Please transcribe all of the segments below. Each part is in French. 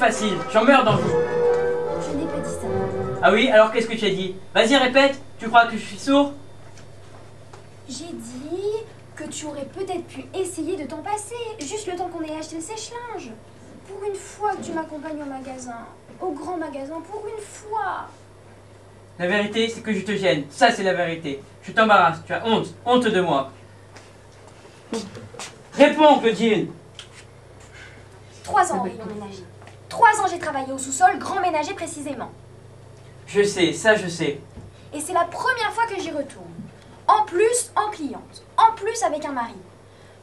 facile, j'en meurs d'envie. Je n'ai pas dit ça. Ah oui, alors qu'est-ce que tu as dit? Vas-y, répète, tu crois que je suis sourd? J'ai dit que tu aurais peut-être pu essayer de t'en passer, juste le temps qu'on ait acheté le sèche-linge. Pour une fois que tu m'accompagnes au magasin, au grand magasin, pour une fois. La vérité, c'est que je te gêne, ça c'est la vérité. Je t'embarrasse, tu as honte, honte de moi. Réponds, Claudine. 3 ans au rayon ménager. 3 ans j'ai travaillé au sous-sol, grand ménager précisément. Je sais, ça je sais. Et c'est la première fois que j'y retourne. En plus, en cliente. En plus, avec un mari.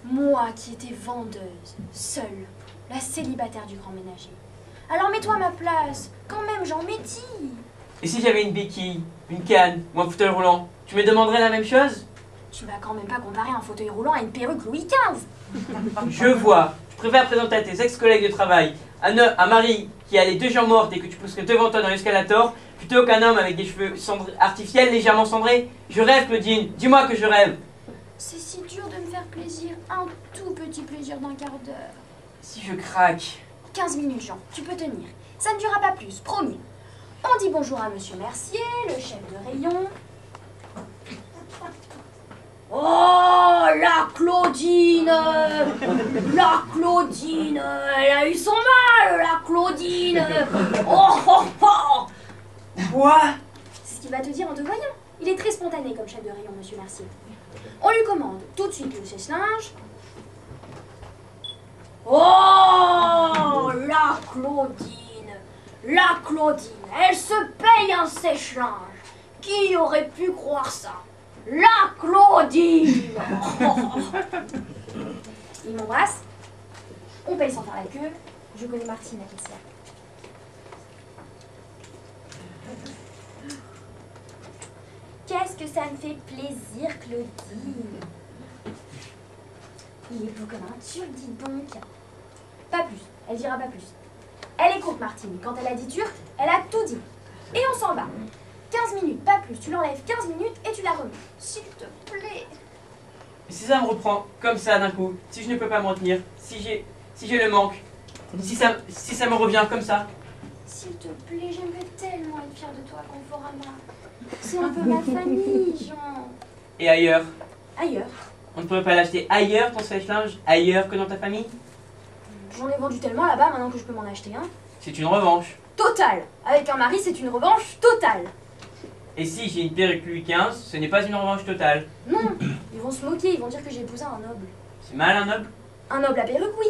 Moi qui étais vendeuse, seule, la célibataire du grand ménager. Alors mets-toi à ma place. Quand même, j'en métis. Et si j'avais une béquille, une canne ou un fauteuil roulant, tu me demanderais la même chose? Tu vas quand même pas comparer un fauteuil roulant à une perruque Louis XV. Je vois. Tu préfères présenter à tes ex-collègues de travail un mari qui a les 2 jambes mortes et que tu pousserais devant toi dans l'escalator, plutôt qu'un homme avec des cheveux artificiels légèrement cendrés. Je rêve, Claudine. Dis-moi que je rêve. C'est si dur de me faire plaisir. Un tout petit plaisir d'un quart d'heure. Si je craque. 15 minutes, Jean. Tu peux tenir. Ça ne durera pas plus, promis. On dit bonjour à Monsieur Mercier, le chef de rayon. Oh, la Claudine! La Claudine! Elle a eu son mal, la Claudine! Oh, oh, oh! Quoi? C'est ce qu'il va te dire en te voyant. Il est très spontané comme chef de rayon, Monsieur Mercier. On lui commande tout de suite le sèche-linge. Oh, la Claudine! La Claudine, elle se paye un sèche-linge. Qui aurait pu croire ça? La Claudine! Il m'embrasse. On paye sans faire la queue. Je connais Martine, la caissière. Qu'est-ce que ça me fait plaisir, Claudine. Il est beau comme un turc, dis donc. Pas plus, elle dira pas plus. Elle est courte, Martine. Quand elle a dit turc, elle a tout dit. Et on s'en va. 15 minutes, pas plus. Tu l'enlèves 15 minutes et tu la remets. S'il te plaît. Et si ça me reprend comme ça d'un coup, si je ne peux pas me retenir, si j'ai le manque, si ça me revient comme ça. S'il te plaît, j'aimerais tellement être fière de toi, Conforama. C'est un peu ma famille, Jean. Et ailleurs? Ailleurs. On ne pourrait pas l'acheter ailleurs, ton sèche-linge, ailleurs que dans ta famille? J'en ai vendu tellement là-bas maintenant que je peux m'en acheter un. C'est une revanche. Totale. Avec un mari, c'est une revanche totale. Et si j'ai une perruque Louis XV, ce n'est pas une revanche totale. Non, ils vont se moquer, ils vont dire que j'ai épousé un noble. C'est mal un noble? Un noble à perruque, oui.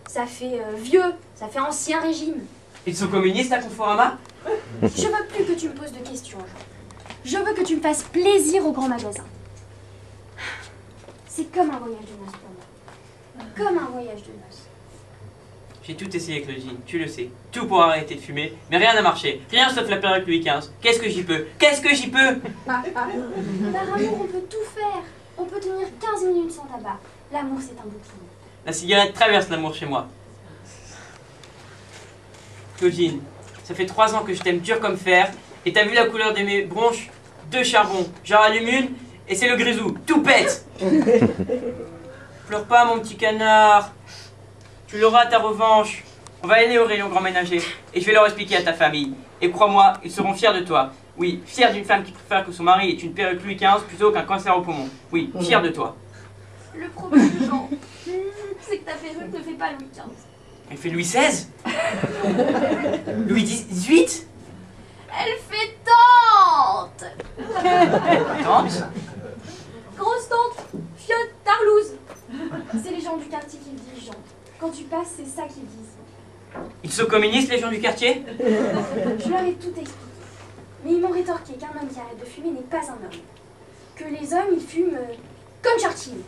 Ça fait vieux, ça fait ancien régime. Ils sont communistes à Conforama? Je veux plus que tu me poses de questions, Jean. Je veux que tu me fasses plaisir au grand magasin. C'est comme un voyage de noces pour moi. Comme un voyage de noces. J'ai tout essayé, Claudine, tu le sais. Tout pour arrêter de fumer, mais rien n'a marché. Rien sauf la perruque Louis XV. Qu'est-ce que j'y peux? Qu'est-ce que j'y peux? Par amour, on peut tout faire. On peut tenir 15 minutes sans tabac. L'amour, c'est un bouclier. La cigarette traverse l'amour chez moi. Claudine, ça fait 3 ans que je t'aime dur comme fer, et t'as vu la couleur de mes bronches? 2 charbons. J'en rallume une, et c'est le grisou. Tout pète. Pleure pas, mon petit canard. Tu l'auras ta revanche. On va aller au rayon grand ménager, et je vais leur expliquer à ta famille. Et crois-moi, ils seront fiers de toi. Oui, fiers d'une femme qui préfère que son mari ait une perruque Louis XV plutôt qu'un cancer au poumon. Oui, fiers de toi. Le problème, Jean, c'est que ta perruque ne fait pas Louis XV. Elle fait Louis XVI? Louis XVIII? Elle fait tante. Tante? Grosse tante, fiotte, tarlouse. C'est les gens du quartier qui le disent, Jean. Quand tu passes, c'est ça qu'ils disent. Ils sont communistes, les gens du quartier? Je leur ai tout expliqué. Mais ils m'ont rétorqué qu'un homme qui arrête de fumer n'est pas un homme. Que les hommes, ils fument comme Churchill.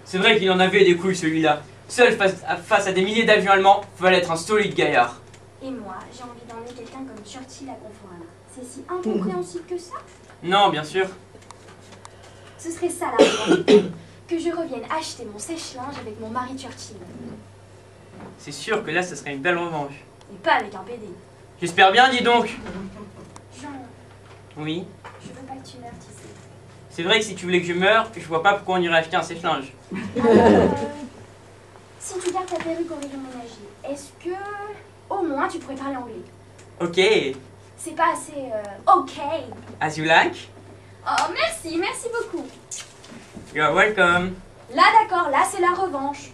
C'est vrai qu'il en avait des couilles, celui-là. Seul face à des milliers d'avions allemands, fallait être un solide gaillard. Et moi, j'ai envie d'emmener quelqu'un comme Churchill à Conforama. C'est si incompréhensible que ça? Non, bien sûr. Ce serait ça la revanche. Que je revienne acheter mon sèche-linge avec mon mari Churchill. C'est sûr que là, ce serait une belle revanche. Et pas avec un PD. J'espère bien, dis donc. Jean, Oui. je veux pas que tu meurs, tu sais. C'est vrai que si tu voulais que je meure, je vois pas pourquoi on irait acheter un sèche-linge. Alors, si tu gardes ta perruque au rayon ménager, est-ce que, Au moins, tu pourrais parler anglais. Ok. C'est pas assez ok. As you like? Oh, merci, merci beaucoup. You're welcome. Là, d'accord, là, c'est la revanche.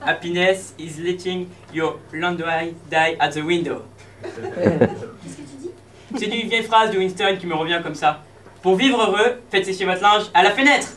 Happiness is letting your laundry die at the window. Qu'est-ce que tu dis? C'est une vieille phrase de Winston qui me revient comme ça. Pour vivre heureux, faites sécher votre linge à la fenêtre.